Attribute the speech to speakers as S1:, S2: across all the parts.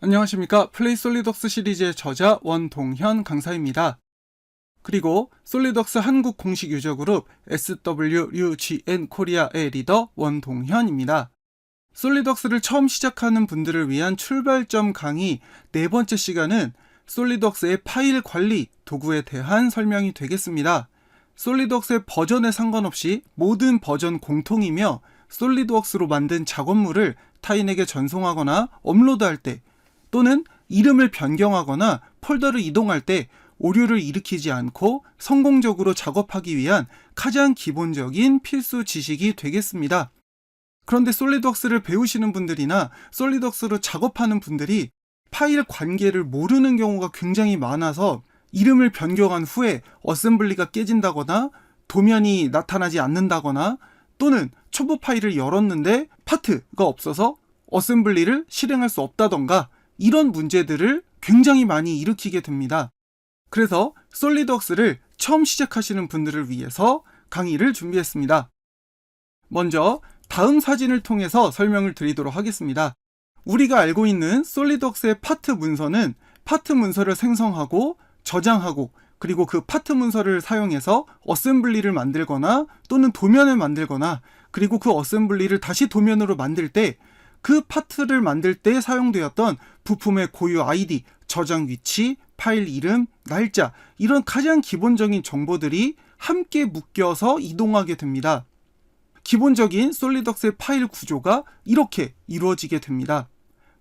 S1: 안녕하십니까. 플레이 솔리덕스 시리즈의 저자 원동현 강사입니다. 그리고 솔리덕스 한국 공식 유저그룹 SWUGN 코리아의 리더 원동현입니다. 솔리덕스를 처음 시작하는 분들을 위한 출발점 강의 네 번째 시간은 솔리덕스의 파일 관리 도구에 대한 설명이 되겠습니다. 솔리덕스의 버전에 상관없이 모든 버전 공통이며 솔리드웍스로 만든 작업물을 타인에게 전송하거나 업로드할 때 또는 이름을 변경하거나 폴더를 이동할 때 오류를 일으키지 않고 성공적으로 작업하기 위한 가장 기본적인 필수 지식이 되겠습니다. 그런데 솔리드웍스를 배우시는 분들이나 솔리드웍스로 작업하는 분들이 파일 관계를 모르는 경우가 굉장히 많아서 이름을 변경한 후에 어셈블리가 깨진다거나 도면이 나타나지 않는다거나 또는 초보 파일을 열었는데 파트가 없어서 어셈블리를 실행할 수 없다던가 이런 문제들을 굉장히 많이 일으키게 됩니다. 그래서 솔리드웍스를 처음 시작하시는 분들을 위해서 강의를 준비했습니다. 먼저 다음 사진을 통해서 설명을 드리도록 하겠습니다. 우리가 알고 있는 솔리드웍스의 파트 문서는 파트 문서를 생성하고 저장하고 그리고 그 파트 문서를 사용해서 어셈블리를 만들거나 또는 도면을 만들거나 그리고 그 어셈블리를 다시 도면으로 만들 때 그 파트를 만들 때 사용되었던 부품의 고유 아이디, 저장 위치, 파일 이름, 날짜 이런 가장 기본적인 정보들이 함께 묶여서 이동하게 됩니다. 기본적인 솔리드웍스의 파일 구조가 이렇게 이루어지게 됩니다.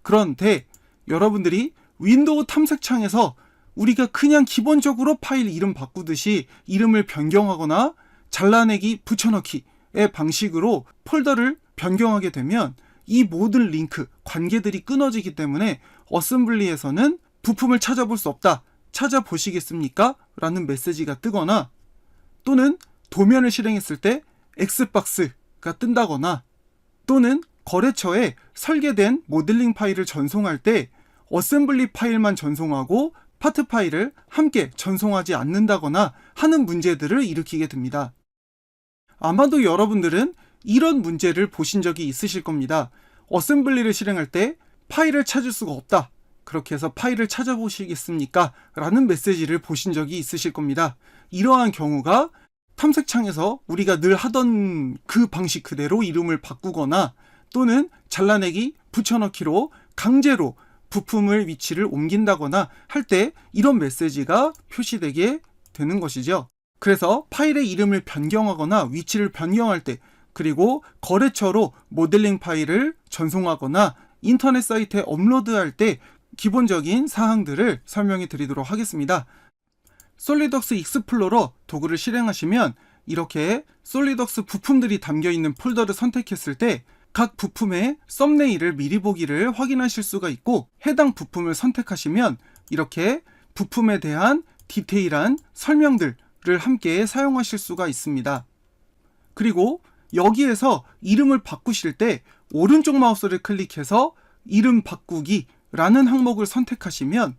S1: 그런데 여러분들이 윈도우 탐색창에서 우리가 그냥 기본적으로 파일 이름 바꾸듯이 이름을 변경하거나 잘라내기, 붙여넣기의 방식으로 폴더를 변경하게 되면 이 모든 링크, 관계들이 끊어지기 때문에 어셈블리에서는 부품을 찾아볼 수 없다. 찾아보시겠습니까? 라는 메시지가 뜨거나 또는 도면을 실행했을 때 X박스가 뜬다거나 또는 거래처에 설계된 모델링 파일을 전송할 때 어셈블리 파일만 전송하고 파트 파일을 함께 전송하지 않는다거나 하는 문제들을 일으키게 됩니다. 아마도 여러분들은 이런 문제를 보신 적이 있으실 겁니다. 어셈블리를 실행할 때 파일을 찾을 수가 없다. 그렇게 해서 파일을 찾아보시겠습니까? 라는 메시지를 보신 적이 있으실 겁니다. 이러한 경우가 탐색창에서 우리가 늘 하던 그 방식 그대로 이름을 바꾸거나 또는 잘라내기, 붙여넣기로 강제로 부품을 위치를 옮긴다거나 할 때 이런 메시지가 표시되게 되는 것이죠. 그래서 파일의 이름을 변경하거나 위치를 변경할 때 그리고 거래처로 모델링 파일을 전송하거나 인터넷 사이트에 업로드할 때 기본적인 사항들을 설명해 드리도록 하겠습니다. 솔리드웍스 익스플로러 도구를 실행하시면 이렇게 솔리드웍스 부품들이 담겨있는 폴더를 선택했을 때 각 부품의 썸네일을 미리 보기를 확인하실 수가 있고 해당 부품을 선택하시면 이렇게 부품에 대한 디테일한 설명들을 함께 사용하실 수가 있습니다. 그리고 여기에서 이름을 바꾸실 때 오른쪽 마우스를 클릭해서 이름 바꾸기라는 항목을 선택하시면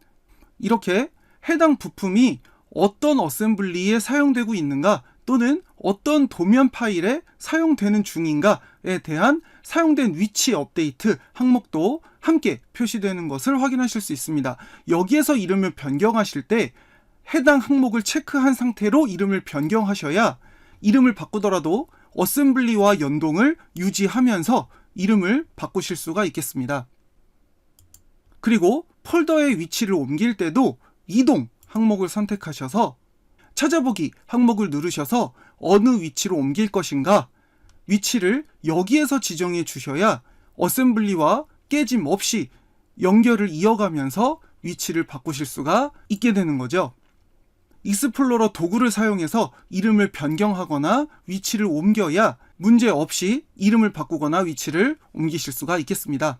S1: 이렇게 해당 부품이 어떤 어셈블리에 사용되고 있는가 또는 어떤 도면 파일에 사용되는 중인가에 대한 사용된 위치 업데이트 항목도 함께 표시되는 것을 확인하실 수 있습니다. 여기에서 이름을 변경하실 때 해당 항목을 체크한 상태로 이름을 변경하셔야 이름을 바꾸더라도 어셈블리와 연동을 유지하면서 이름을 바꾸실 수가 있겠습니다. 그리고 폴더의 위치를 옮길 때도 이동 항목을 선택하셔서 찾아보기 항목을 누르셔서 어느 위치로 옮길 것인가 위치를 여기에서 지정해 주셔야 어셈블리와 깨짐 없이 연결을 이어가면서 위치를 바꾸실 수가 있게 되는 거죠. 익스플로러 도구를 사용해서 이름을 변경하거나 위치를 옮겨야 문제없이 이름을 바꾸거나 위치를 옮기실 수가 있겠습니다.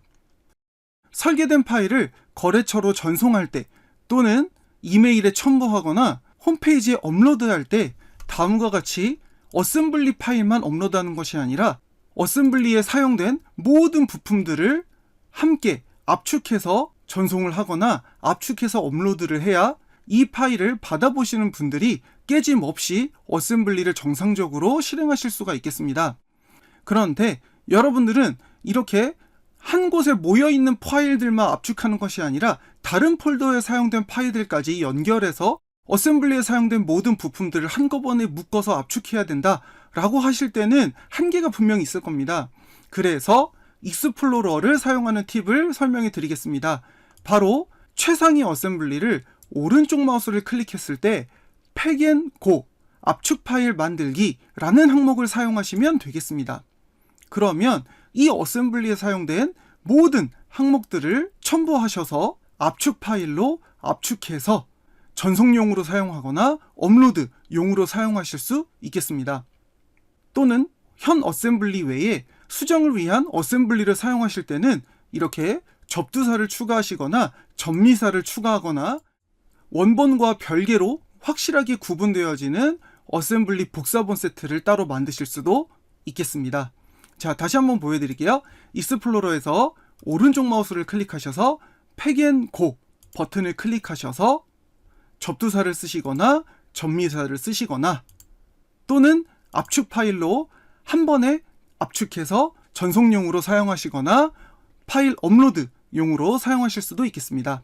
S1: 설계된 파일을 거래처로 전송할 때 또는 이메일에 첨부하거나 홈페이지에 업로드할 때 다음과 같이 어셈블리 파일만 업로드하는 것이 아니라 어셈블리에 사용된 모든 부품들을 함께 압축해서 전송을 하거나 압축해서 업로드를 해야 이 파일을 받아보시는 분들이 깨짐 없이 어셈블리를 정상적으로 실행하실 수가 있겠습니다. 그런데 여러분들은 이렇게 한 곳에 모여있는 파일들만 압축하는 것이 아니라 다른 폴더에 사용된 파일들까지 연결해서 어셈블리에 사용된 모든 부품들을 한꺼번에 묶어서 압축해야 된다 라고 하실 때는 한계가 분명히 있을 겁니다. 그래서 익스플로러를 사용하는 팁을 설명해 드리겠습니다. 바로 최상위 어셈블리를 오른쪽 마우스를 클릭했을 때 팩앤고 압축 파일 만들기 라는 항목을 사용하시면 되겠습니다. 그러면 이 어셈블리에 사용된 모든 항목들을 첨부하셔서 압축 파일로 압축해서 전송용으로 사용하거나 업로드용으로 사용하실 수 있겠습니다. 또는 현 어셈블리 외에 수정을 위한 어셈블리를 사용하실 때는 이렇게 접두사를 추가하시거나 전미사를 추가하거나 원본과 별개로 확실하게 구분되어지는 어셈블리 복사본 세트를 따로 만드실 수도 있겠습니다. 자, 다시 한번 보여드릴게요. 익스플로러에서 오른쪽 마우스를 클릭하셔서 팩앤고 버튼을 클릭하셔서 접두사를 쓰시거나 전미사를 쓰시거나 또는 압축 파일로 한 번에 압축해서 전송용으로 사용하시거나 파일 업로드용으로 사용하실 수도 있겠습니다.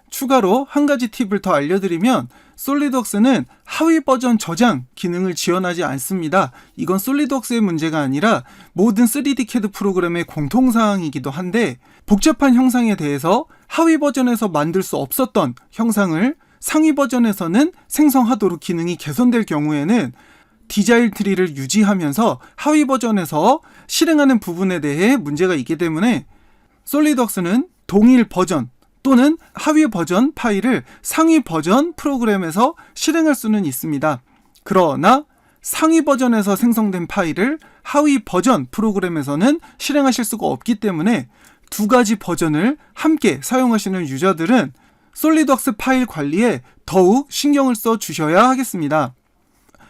S1: 추가로 한 가지 팁을 더 알려드리면 솔리드웍스는 하위 버전 저장 기능을 지원하지 않습니다. 이건 솔리드웍스의 문제가 아니라 모든 3D CAD 프로그램의 공통사항이기도 한데 복잡한 형상에 대해서 하위 버전에서 만들 수 없었던 형상을 상위 버전에서는 생성하도록 기능이 개선될 경우에는 디자인 트리를 유지하면서 하위 버전에서 실행하는 부분에 대해 문제가 있기 때문에 솔리드웍스는 동일 버전 또는 하위 버전 파일을 상위 버전 프로그램에서 실행할 수는 있습니다. 그러나 상위 버전에서 생성된 파일을 하위 버전 프로그램에서는 실행하실 수가 없기 때문에 두 가지 버전을 함께 사용하시는 유저들은 솔리드웍스 파일 관리에 더욱 신경을 써 주셔야 하겠습니다.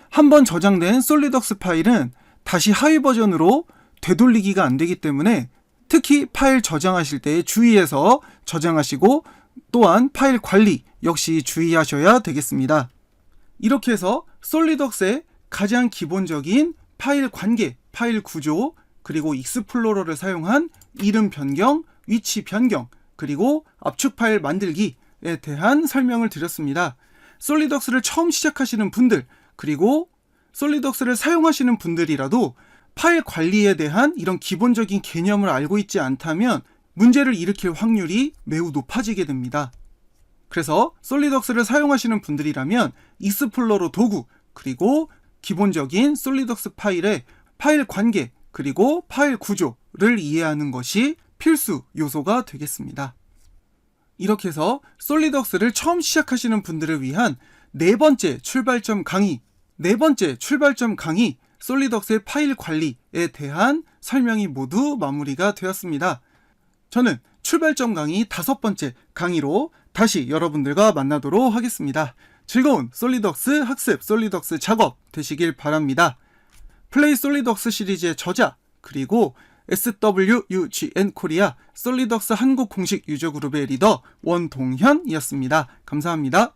S1: 한번 저장된 솔리드웍스 파일은 다시 하위 버전으로 되돌리기가 안 되기 때문에 특히 파일 저장하실 때 주의해서 저장하시고 또한 파일 관리 역시 주의하셔야 되겠습니다. 이렇게 해서 솔리드웍스의 가장 기본적인 파일 관계, 파일 구조, 그리고 익스플로러를 사용한 이름 변경, 위치 변경, 그리고 압축 파일 만들기에 대한 설명을 드렸습니다. 솔리드웍스를 처음 시작하시는 분들, 그리고 솔리드웍스를 사용하시는 분들이라도 파일 관리에 대한 이런 기본적인 개념을 알고 있지 않다면 문제를 일으킬 확률이 매우 높아지게 됩니다. 그래서 솔리드웍스를 사용하시는 분들이라면 익스플로러 도구, 그리고 기본적인 솔리드웍스 파일의 파일 관계, 그리고 파일 구조를 이해하는 것이 필수 요소가 되겠습니다. 이렇게 해서 솔리드웍스를 처음 시작하시는 분들을 위한 네 번째 출발점 강의 솔리드웍스의 파일 관리에 대한 설명이 모두 마무리가 되었습니다. 저는 출발점 강의 5번째 강의로 다시 여러분들과 만나도록 하겠습니다. 즐거운 솔리드웍스 학습, 솔리드웍스 작업 되시길 바랍니다. 플레이 솔리드웍스 시리즈의 저자, 그리고 SWUGN 코리아 솔리드웍스 한국 공식 유저 그룹의 리더 원동현이었습니다. 감사합니다.